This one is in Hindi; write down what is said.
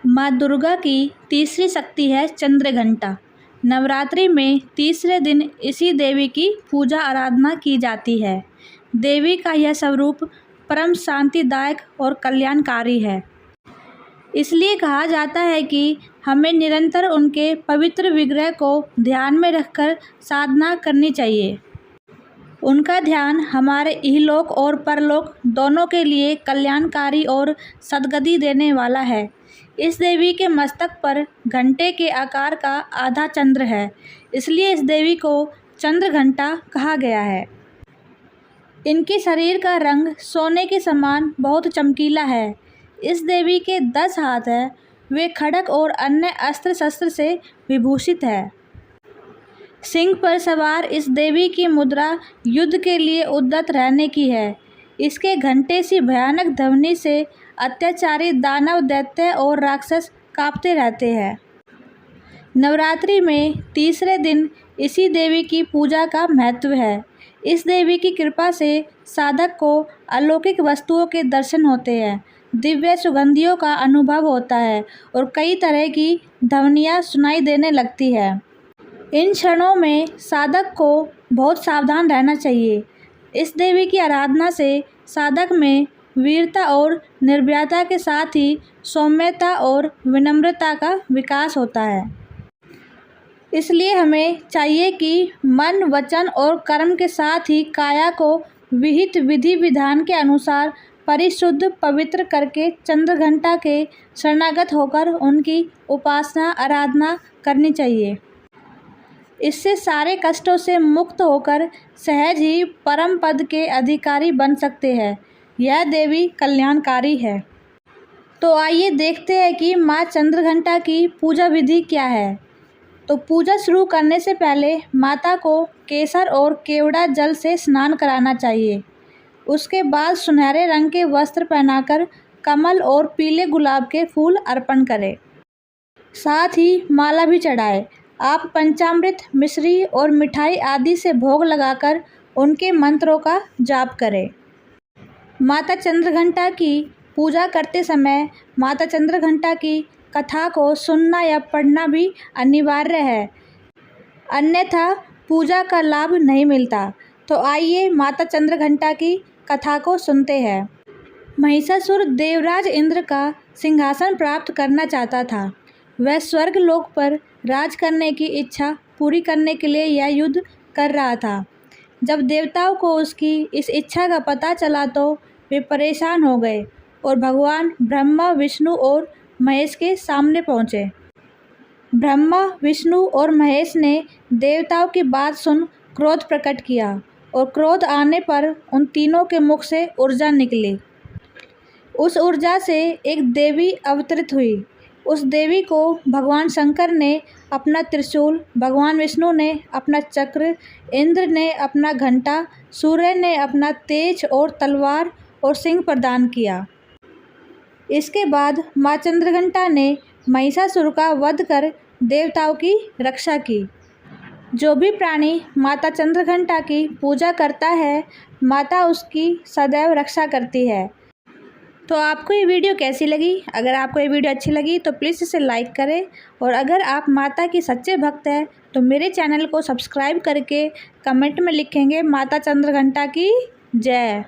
माँ दुर्गा की तीसरी शक्ति है चंद्रघंटा। नवरात्रि में तीसरे दिन इसी देवी की पूजा आराधना की जाती है। देवी का यह स्वरूप परम शांतिदायक और कल्याणकारी है। इसलिए कहा जाता है कि हमें निरंतर उनके पवित्र विग्रह को ध्यान में रखकर साधना करनी चाहिए। उनका ध्यान हमारे इहलोक और परलोक दोनों के लिए कल्याणकारी और सद्गति देने वाला है। इस देवी के मस्तक पर घंटे के आकार का आधा चंद्र है, इसलिए इस देवी को चंद्रघंटा कहा गया है। इनके शरीर का रंग सोने के समान बहुत चमकीला है। इस देवी के 10 हाथ हैं। वे खड्ग और अन्य अस्त्र शस्त्र से विभूषित है। सिंह पर सवार इस देवी की मुद्रा युद्ध के लिए उद्यत रहने की है। इसके घंटे सी भयानक ध्वनि से अत्याचारी दानव, दैत्य और राक्षस कांपते रहते हैं। नवरात्रि में तीसरे दिन इसी देवी की पूजा का महत्व है। इस देवी की कृपा से साधक को अलौकिक वस्तुओं के दर्शन होते हैं, दिव्य सुगंधियों का अनुभव होता है और कई तरह की ध्वनियाँ सुनाई देने लगती है। इन क्षणों में साधक को बहुत सावधान रहना चाहिए। इस देवी की आराधना से साधक में वीरता और निर्भयता के साथ ही सौम्यता और विनम्रता का विकास होता है। इसलिए हमें चाहिए कि मन, वचन और कर्म के साथ ही काया को विहित विधि विधान के अनुसार परिशुद्ध पवित्र करके चंद्रघंटा के शरणागत होकर उनकी उपासना आराधना करनी चाहिए। इससे सारे कष्टों से मुक्त होकर सहज ही परम पद के अधिकारी बन सकते हैं। यह देवी कल्याणकारी है। तो आइए देखते हैं कि माँ चंद्रघंटा की पूजा विधि क्या है। तो पूजा शुरू करने से पहले माता को केसर और केवड़ा जल से स्नान कराना चाहिए। उसके बाद सुनहरे रंग के वस्त्र पहनाकर कमल और पीले गुलाब के फूल अर्पण करें। साथ ही माला भी चढ़ाएं। आप पंचामृत, मिश्री और मिठाई आदि से भोग लगाकर उनके मंत्रों का जाप करें। माता चंद्रघंटा की पूजा करते समय माता चंद्रघंटा की कथा को सुनना या पढ़ना भी अनिवार्य है, अन्यथा पूजा का लाभ नहीं मिलता। तो आइए माता चंद्रघंटा की कथा को सुनते हैं। महिषासुर देवराज इंद्र का सिंहासन प्राप्त करना चाहता था। वह स्वर्ग लोक पर राज करने की इच्छा पूरी करने के लिए यह युद्ध कर रहा था। जब देवताओं को उसकी इस इच्छा का पता चला तो वे परेशान हो गए और भगवान ब्रह्मा, विष्णु और महेश के सामने पहुँचे। ब्रह्मा, विष्णु और महेश ने देवताओं की बात सुन क्रोध प्रकट किया और क्रोध आने पर उन तीनों के मुख से ऊर्जा निकली। उस ऊर्जा से एक देवी अवतरित हुई। उस देवी को भगवान शंकर ने अपना त्रिशूल, भगवान विष्णु ने अपना चक्र, इंद्र ने अपना घंटा, सूर्य ने अपना तेज और तलवार और सिंह प्रदान किया। इसके बाद माँ चंद्रघंटा ने महिषासुर का वध कर देवताओं की रक्षा की। जो भी प्राणी माता चंद्रघंटा की पूजा करता है, माता उसकी सदैव रक्षा करती है। तो आपको ये वीडियो कैसी लगी? अगर आपको ये वीडियो अच्छी लगी तो प्लीज़ इसे लाइक करें और अगर आप माता की सच्चे भक्त हैं तो मेरे चैनल को सब्सक्राइब करके कमेंट में लिखेंगे माता चंद्रघंटा की जय।